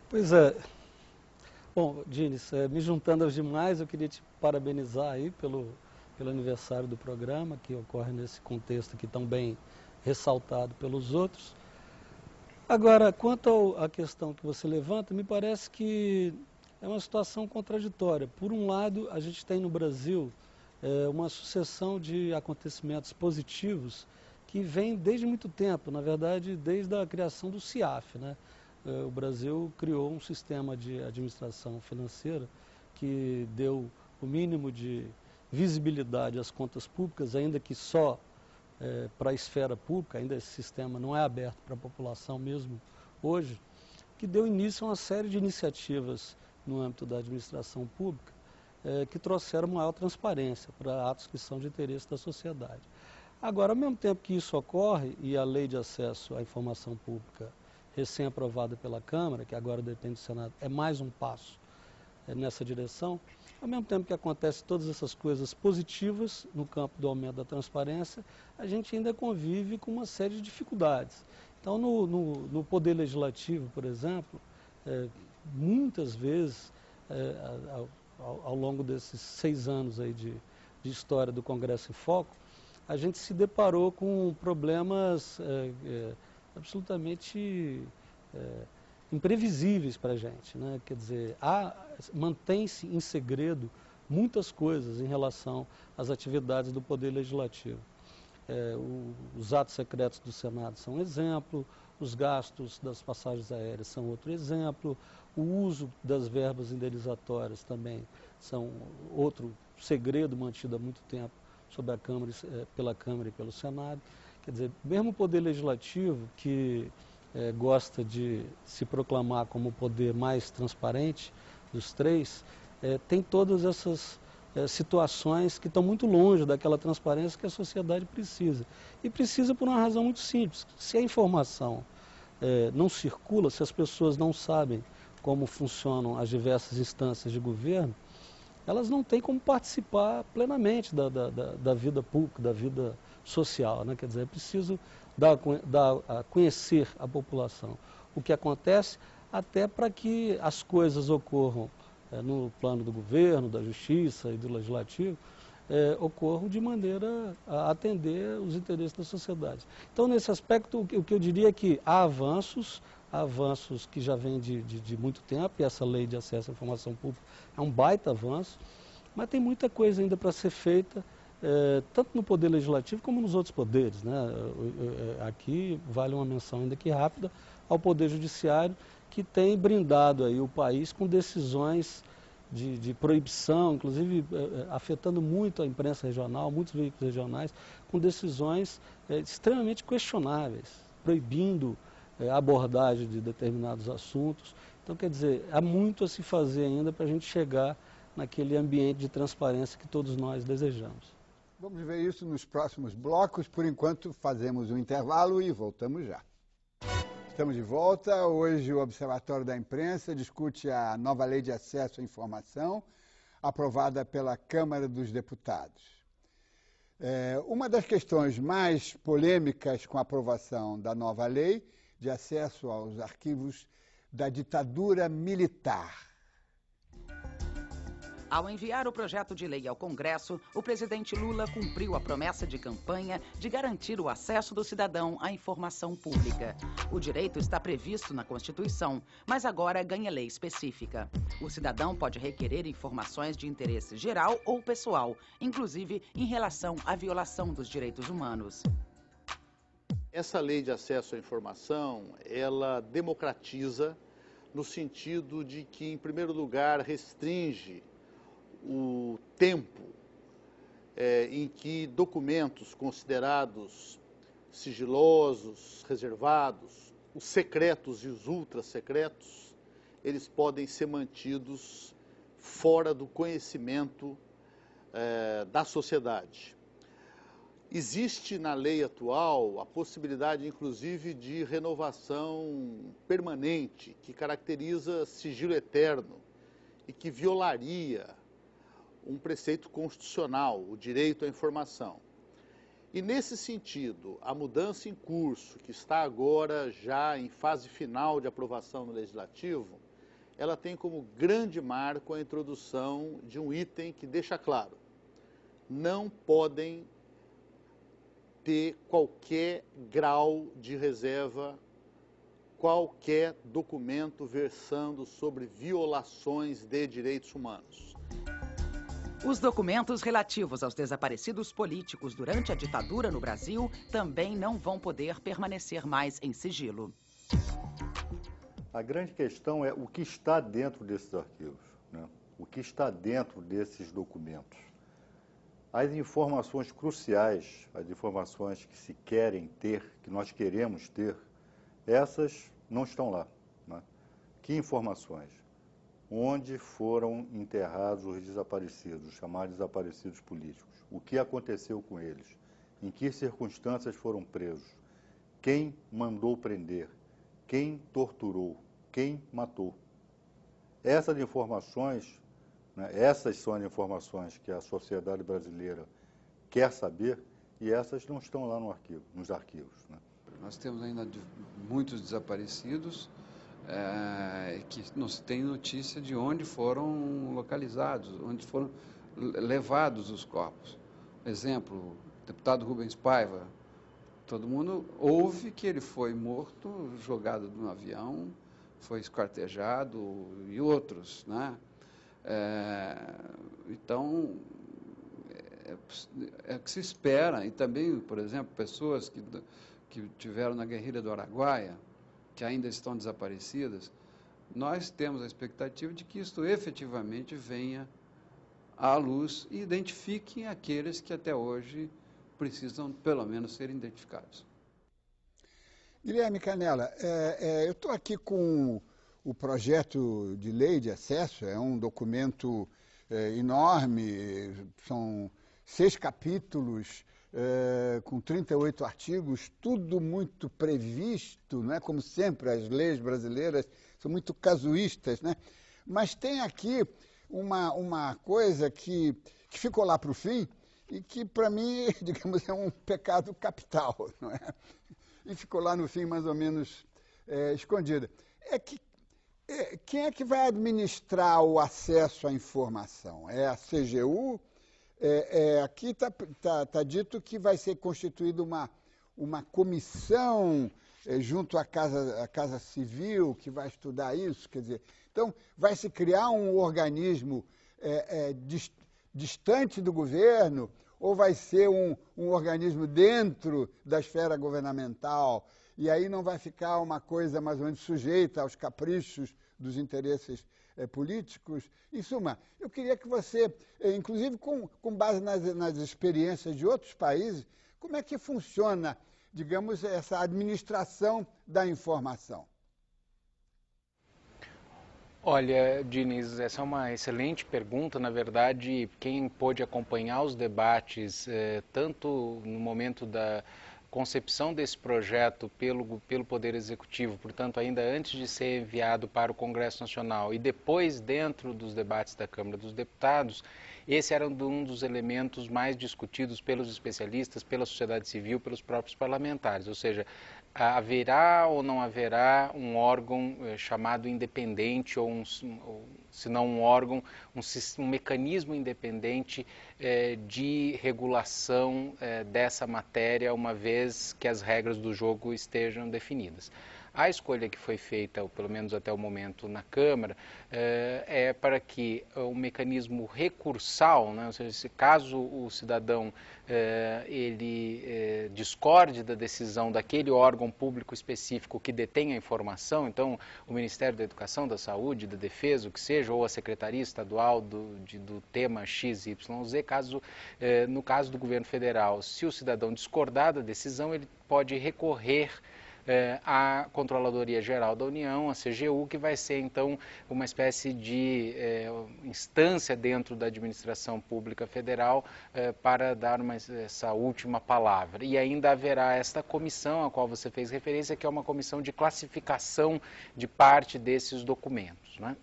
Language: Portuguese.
Pois é. Bom, Dines, me juntando aos demais, eu queria te parabenizar aí pelo aniversário do programa, que ocorre nesse contexto aqui tão bem ressaltado pelos outros. Agora, quanto à questão que você levanta, me parece que é uma situação contraditória. Por um lado, a gente tem no Brasil uma sucessão de acontecimentos positivos que vem desde muito tempo, na verdade, desde a criação do CIAF, né? O Brasil criou um sistema de administração financeira que deu o mínimo de visibilidade às contas públicas, ainda que só para a esfera pública, ainda esse sistema não é aberto para a população mesmo hoje, que deu início a uma série de iniciativas no âmbito da administração pública que trouxeram maior transparência para atos que são de interesse da sociedade. Agora, ao mesmo tempo que isso ocorre, e a Lei de Acesso à Informação Pública, recém-aprovada pela Câmara, que agora depende do Senado, é mais um passo nessa direção, ao mesmo tempo que acontecem todas essas coisas positivas no campo do aumento da transparência, a gente ainda convive com uma série de dificuldades. Então, no Poder Legislativo, por exemplo, muitas vezes, ao longo desses 6 anos aí de história do Congresso em Foco, a gente se deparou com problemas absolutamente imprevisíveis para a gente, né? Quer dizer, mantém-se em segredo muitas coisas em relação às atividades do Poder Legislativo. Os atos secretos do Senado são um exemplo, os gastos das passagens aéreas são outro exemplo, o uso das verbas indenizatórias também são outro segredo mantido há muito tempo sobre a Câmara, pela Câmara e pelo Senado. Quer dizer, mesmo o Poder Legislativo, que gosta de se proclamar como o poder mais transparente dos três, tem todas essas situações que estão muito longe daquela transparência que a sociedade precisa. E precisa por uma razão muito simples. Se a informação não circula, se as pessoas não sabem como funcionam as diversas instâncias de governo, elas não têm como participar plenamente da vida pública, da vida social, né? Quer dizer, é preciso dar a conhecer à população o que acontece, até para que as coisas ocorram no plano do governo, da justiça e do legislativo, ocorram de maneira a atender os interesses da sociedade. Então, nesse aspecto, o que eu diria é que há avanços que já vêm de muito tempo, e essa lei de acesso à informação pública é um baita avanço, mas tem muita coisa ainda para ser feita, tanto no Poder Legislativo como nos outros poderes, né? Aqui vale uma menção ainda que rápida ao Poder Judiciário, que tem brindado aí o país com decisões de proibição, inclusive afetando muito a imprensa regional, muitos veículos regionais, com decisões extremamente questionáveis, proibindo a abordagem de determinados assuntos. Então, quer dizer, há muito a se fazer ainda para a gente chegar naquele ambiente de transparência que todos nós desejamos. Vamos ver isso nos próximos blocos. Por enquanto, fazemos um intervalo e voltamos já. Estamos de volta. Hoje o Observatório da Imprensa discute a nova Lei de Acesso à Informação, aprovada pela Câmara dos Deputados. Uma das questões mais polêmicas com a aprovação da nova lei de acesso aos arquivos da ditadura militar. Ao enviar o projeto de lei ao Congresso, o presidente Lula cumpriu a promessa de campanha de garantir o acesso do cidadão à informação pública. O direito está previsto na Constituição, mas agora ganha lei específica. O cidadão pode requerer informações de interesse geral ou pessoal, inclusive em relação à violação dos direitos humanos. Essa lei de acesso à informação, ela democratiza no sentido de que, em primeiro lugar, restringe o tempo em que documentos considerados sigilosos, reservados, os secretos e os ultra-secretos, eles podem ser mantidos fora do conhecimento da sociedade. Existe na lei atual a possibilidade, inclusive, de renovação permanente, que caracteriza sigilo eterno e que violaria um preceito constitucional, o direito à informação. E, nesse sentido, a mudança em curso, que está agora já em fase final de aprovação no Legislativo, ela tem como grande marco a introdução de um item que deixa claro: não podem ter qualquer grau de reserva, qualquer documento versando sobre violações de direitos humanos. Os documentos relativos aos desaparecidos políticos durante a ditadura no Brasil também não vão poder permanecer mais em sigilo. A grande questão é o que está dentro desses arquivos, né? O que está dentro desses documentos. As informações cruciais, as informações que se querem ter, que nós queremos ter, essas não estão lá, né? Que informações? Onde foram enterrados os desaparecidos, os chamados desaparecidos políticos? O que aconteceu com eles? Em que circunstâncias foram presos? Quem mandou prender? Quem torturou? Quem matou? Essas informações, né, essas são as informações que a sociedade brasileira quer saber, e essas não estão lá no arquivo, nos arquivos, né? Nós temos ainda muitos desaparecidos que não se tem notícia de onde foram localizados, onde foram levados os corpos. Exemplo, o deputado Rubens Paiva, todo mundo ouve que ele foi morto, jogado de um avião, foi esquartejado, e outros, né? Então, é que se espera, e também, por exemplo, pessoas que tiveram na guerrilha do Araguaia, que ainda estão desaparecidas, nós temos a expectativa de que isto efetivamente venha à luz e identifique aqueles que até hoje precisam, pelo menos, ser identificados. Guilherme Canella, eu estou aqui com o projeto de lei de acesso, é um documento enorme, são 6 capítulos, com 38 artigos, tudo muito previsto, não é? Como sempre, as leis brasileiras são muito casuístas, né? Mas tem aqui uma coisa que ficou lá para o fim e que, para mim, digamos, é um pecado capital, não é? E ficou lá no fim, mais ou menos, escondida. Quem é que vai administrar o acesso à informação? É a CGU? Aqui está dito que vai ser constituída uma comissão junto à Casa Civil que vai estudar isso, quer dizer, então vai se criar um organismo distante do governo, ou vai ser um organismo dentro da esfera governamental, e aí não vai ficar uma coisa mais ou menos sujeita aos caprichos dos interesses políticos. Em suma, eu queria que você, inclusive com base nas experiências de outros países, como é que funciona, digamos, essa administração da informação? Olha, Diniz, essa é uma excelente pergunta. Na verdade, quem pôde acompanhar os debates, tanto no momento da concepção desse projeto pelo Poder Executivo, portanto, ainda antes de ser enviado para o Congresso Nacional e depois dentro dos debates da Câmara dos Deputados, esse era um dos elementos mais discutidos pelos especialistas, pela sociedade civil, pelos próprios parlamentares, ou seja, haverá ou não haverá um órgão chamado independente, ou se não um órgão, um mecanismo independente de regulação dessa matéria, uma vez que as regras do jogo estejam definidas. A escolha que foi feita, ou pelo menos até o momento, na Câmara, é para que o mecanismo recursal, né, ou seja, se caso o cidadão ele discorde da decisão daquele órgão público específico que detém a informação, então o Ministério da Educação, da Saúde, da Defesa, o que seja, ou a Secretaria Estadual do tema XYZ, no caso do governo federal, se o cidadão discordar da decisão, ele pode recorrer à Controladoria Geral da União, a CGU, que vai ser, então, uma espécie de instância dentro da administração pública federal para dar essa última palavra. E ainda haverá esta comissão a qual você fez referência, que é uma comissão de classificação de parte desses documentos, né?